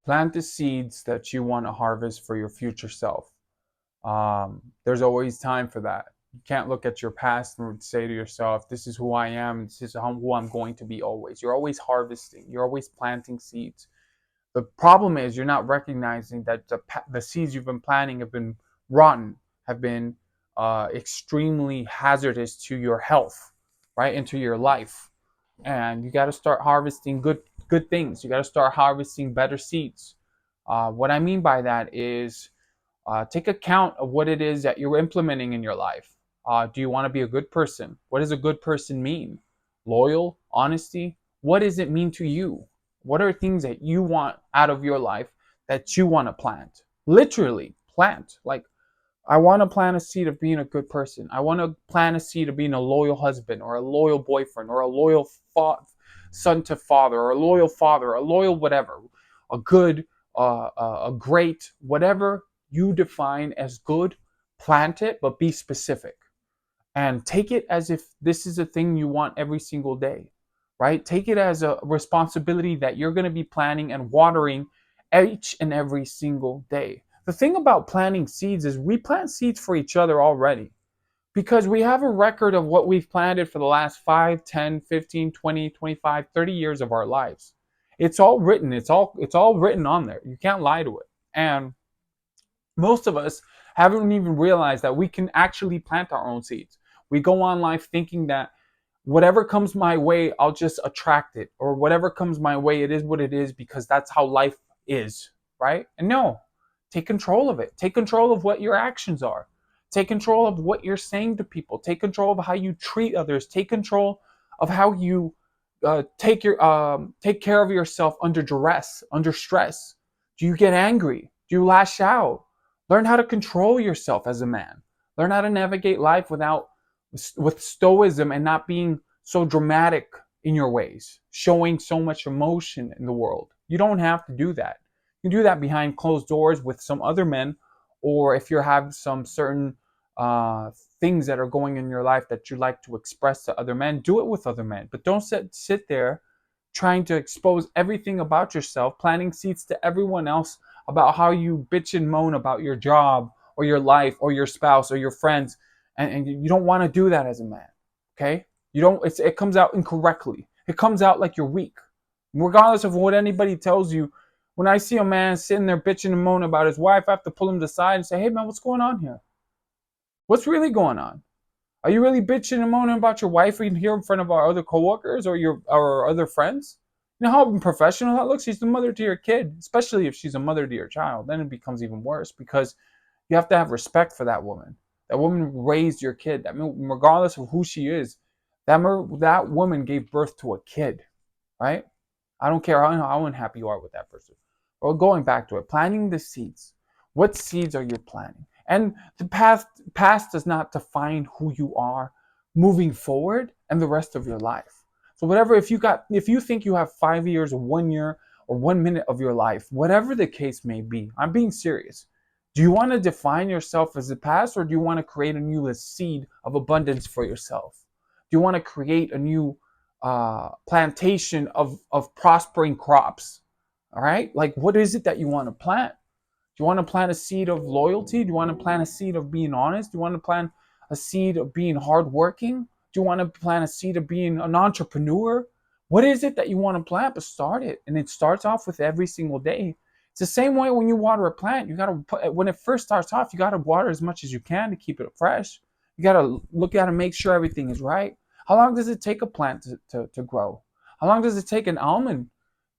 Plant the seeds that you want to harvest for your future self. There's always time for that. You can't look at your past and say to yourself, "This is who I am. This is who I'm going to be always." You're always harvesting. You're always planting seeds. The problem is you're not recognizing that the seeds you've been planting have been rotten, have been extremely hazardous to your health, right, into your life. And you got to start harvesting good things. You got to start harvesting better seeds. What I mean by that is take account of what it is that you're implementing in your life. Do you want to be a good person? What does a good person mean? Loyal, honesty. What does it mean to you? What are things that you want out of your life that you want to plant? Literally, plant. Like, I want to plant a seed of being a good person. I want to plant a seed of being a loyal husband or a loyal boyfriend or a loyal son to father or a loyal father, or a loyal whatever, a good, a great, whatever you define as good, plant it, but be specific and take it as if this is a thing you want every single day, right? Take it as a responsibility that you're going to be planting and watering each and every single day. The thing about planting seeds is we plant seeds for each other already because we have a record of what we've planted for the last 5, 10, 15, 20, 25, 30 years of our lives. It's all written. It's all written on there. You can't lie to it. And most of us haven't even realized that we can actually plant our own seeds. We go on life thinking that whatever comes my way, I'll just attract it, or whatever comes my way, it is what it is because that's how life is, right? And no, take control of it. Take control of what your actions are. Take control of what you're saying to people. Take control of how you treat others. Take control of how you take care of yourself under duress, under stress. Do you get angry? Do you lash out? Learn how to control yourself as a man. Learn how to navigate life with stoicism and not being so dramatic in your ways, showing so much emotion in the world. You don't have to do that. You can do that behind closed doors with some other men, or if you have some certain uh, things that are going in your life that you like to express to other men, do it with other men. But don't sit there trying to expose everything about yourself, planting seeds to everyone else about how you bitch and moan about your job or your life or your spouse or your friends, and you don't want to do that as a man. Okay, you don't. It comes out incorrectly. It comes out like you're weak, regardless of what anybody tells you. When I see a man sitting there bitching and moaning about his wife, I have to pull him to the side and say, "Hey, man, what's going on here? What's really going on? Are you really bitching and moaning about your wife in here in front of our other coworkers or our other friends? You know how unprofessional that looks? She's the mother to your kid, especially if she's a mother to your child. Then it becomes even worse because you have to have respect for that woman. That woman raised your kid. That regardless of who she is, that woman gave birth to a kid, right? I don't care how unhappy you are with that person. Well, going back to it, planting the seeds. What seeds are you planting? And the past does not define who you are moving forward and the rest of your life. So whatever, if you think you have 5 years or 1 year or 1 minute of your life, whatever the case may be, I'm being serious. Do you want to define yourself as the past, or do you want to create a new seed of abundance for yourself? Do you want to create a new plantation of prospering crops? All right, like what is it that you want to plant? Do you want to plant a seed of loyalty? Do you want to plant a seed of being honest? Do you want to plant a seed of being hardworking? Do you want to plant a seed of being an entrepreneur? What is it that you want to plant? But start it, and it starts off with every single day. It's the same way when you water a plant. You gotta put when it first starts off, you gotta water as much as you can to keep it fresh. You gotta look at it and make sure everything is right. How long does it take a plant to grow? How long does it take an almond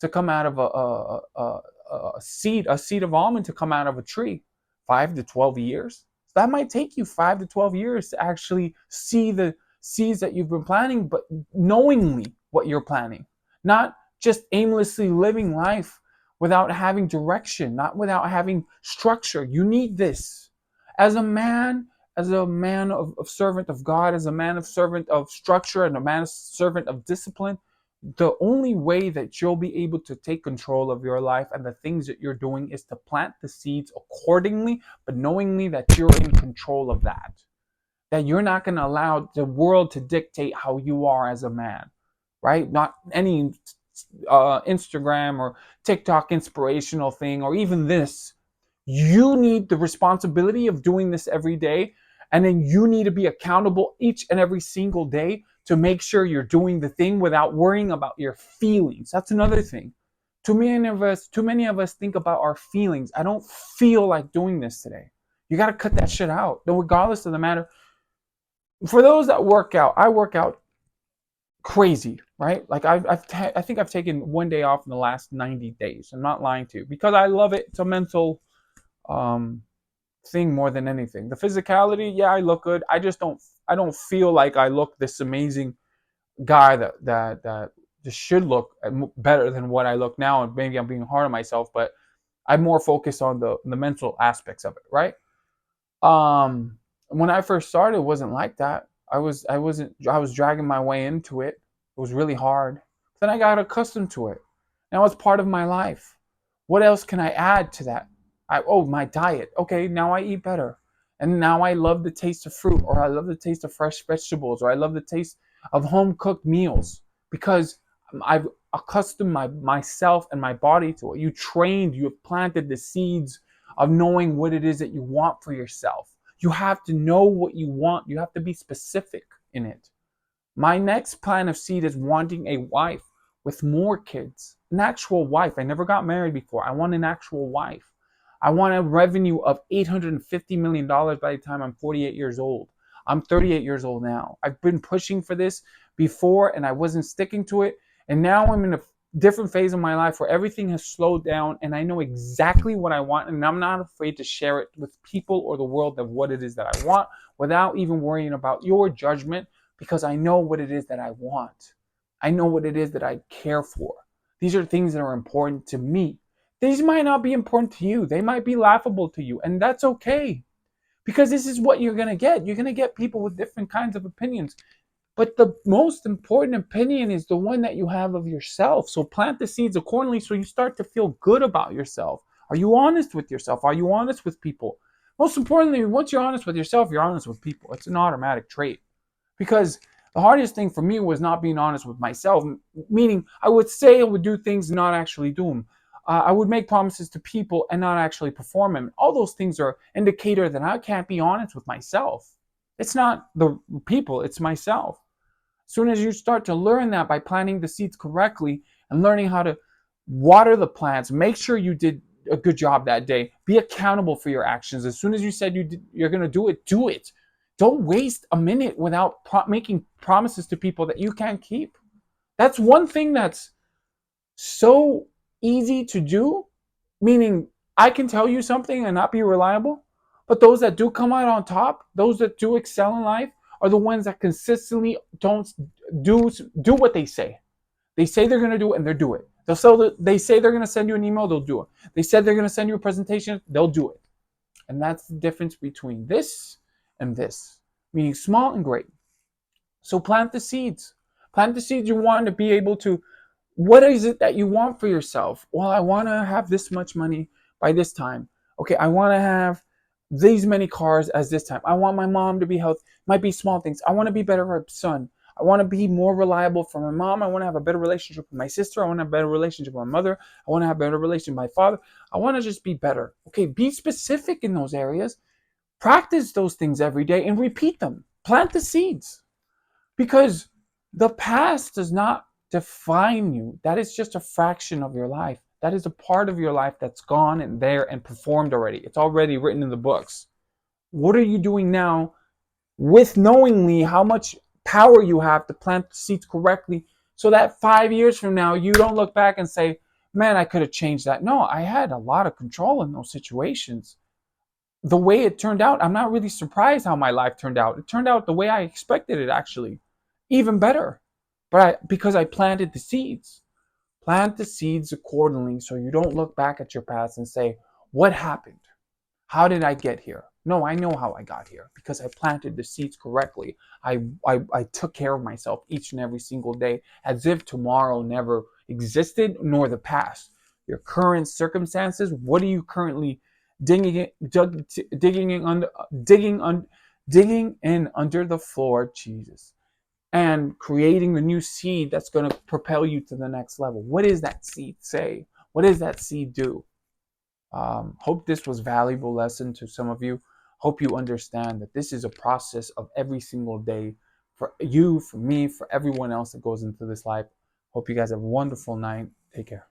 to come out of a seed of almond to come out of a tree? 5 to 12 years. So that might take you 5 to 12 years to actually see the seeds that you've been planting, but knowingly what you're planting, not just aimlessly living life without having direction, not without having structure. You need this as a man, as a man of servant of God, as a man of servant of structure, and a man of servant of discipline. The only way that you'll be able to take control of your life and the things that you're doing is to plant the seeds accordingly, but knowingly that you're in control of that. That you're not going to allow the world to dictate how you are as a man, right? Not any Instagram or TikTok inspirational thing, or even this. You need the responsibility of doing this every day. And then you need to be accountable each and every single day to make sure you're doing the thing without worrying about your feelings. That's another thing. Too many of us think about our feelings. I don't feel like doing this today. You got to cut that shit out. Regardless of the matter. For those that work out, I work out crazy, right? Like I think I've taken one day off in the last 90 days. I'm not lying to you because I love it. It's a mental um, thing more than anything. The physicality, yeah, I look good. I don't feel like I look this amazing guy that just should look better than what I look now. And maybe I'm being hard on myself, but I'm more focused on the mental aspects of it, right? When I first started, it wasn't like that. I was dragging my way into it. It was really hard. Then I got accustomed to it. Now it's part of my life. What else can I add to that? My diet. Okay, now I eat better. And now I love the taste of fruit, or I love the taste of fresh vegetables, or I love the taste of home cooked meals because I've accustomed myself and my body to it. You have planted the seeds of knowing what it is that you want for yourself. You have to know what you want. You have to be specific in it. My next plan of seed is wanting a wife with more kids, an actual wife. I never got married before. I want an actual wife. I want a revenue of $850 million by the time I'm 48 years old. I'm 38 years old now. I've been pushing for this before and I wasn't sticking to it. And now I'm in a different phase of my life where everything has slowed down and I know exactly what I want. And I'm not afraid to share it with people or the world of what it is that I want without even worrying about your judgment because I know what it is that I want. I know what it is that I care for. These are things that are important to me. These might not be important to you. They might be laughable to you. And that's okay. Because this is what you're going to get. You're going to get people with different kinds of opinions. But the most important opinion is the one that you have of yourself. So plant the seeds accordingly so you start to feel good about yourself. Are you honest with yourself? Are you honest with people? Most importantly, once you're honest with yourself, you're honest with people. It's an automatic trait. Because the hardest thing for me was not being honest with myself, meaning I would say I would do things and not actually do them. I would make promises to people and not actually perform them. All those things are indicator that I can't be honest with myself. It's not the people, it's myself. As soon as you start to learn that by planting the seeds correctly and learning how to water the plants, make sure you did a good job that day. Be accountable for your actions. As soon as you said you're going to do it, do it. Don't waste a minute without making promises to people that you can't keep. That's one thing that's so easy to do, meaning I can tell you something and not be reliable, but those that do come out on top, those that do excel in life, are the ones that consistently don't do what they say. They say they're going to do it and they do it. They say they're going to send you an email, they'll do it. They said they're going to send you a presentation, they'll do it. And that's the difference between this and this, meaning small and great. So plant the seeds. Plant the seeds you want to be able to. What is it that you want for yourself? Well, I want to have this much money by this time. Okay, I want to have these many cars as this time. I want my mom to be healthy. Might be small things. I want to be better for my son. I want to be more reliable for my mom. I want to have a better relationship with my sister. I want to have a better relationship with my mother. I want to have a better relationship with my father. I want to just be better. Okay, be specific in those areas. Practice those things every day and repeat them. Plant the seeds. Because the past does not define you. That is just a fraction of your life. That is a part of your life that's gone and there and performed already. It's already written in the books. What are you doing now with knowingly how much power you have to plant the seeds correctly so that 5 years from now you don't look back and say, man, I could have changed that. No, I had a lot of control in those situations. The way it turned out, I'm not really surprised how my life turned out. It turned out the way I expected it, actually. Even better. Because I planted the seeds. Plant the seeds accordingly so you don't look back at your past and say, what happened? How did I get here? No, I know how I got here because I planted the seeds correctly. I took care of myself each and every single day as if tomorrow never existed, nor the past. Your current circumstances, what are you currently digging in under the floor? Jesus. and creating the new seed that's going to propel you to the next level. What does that seed say? What does that seed do? Hope this was a valuable lesson to some of you. Hope you understand that this is a process of every single day for you, for me, for everyone else that goes into this life. Hope you guys have a wonderful night. Take care.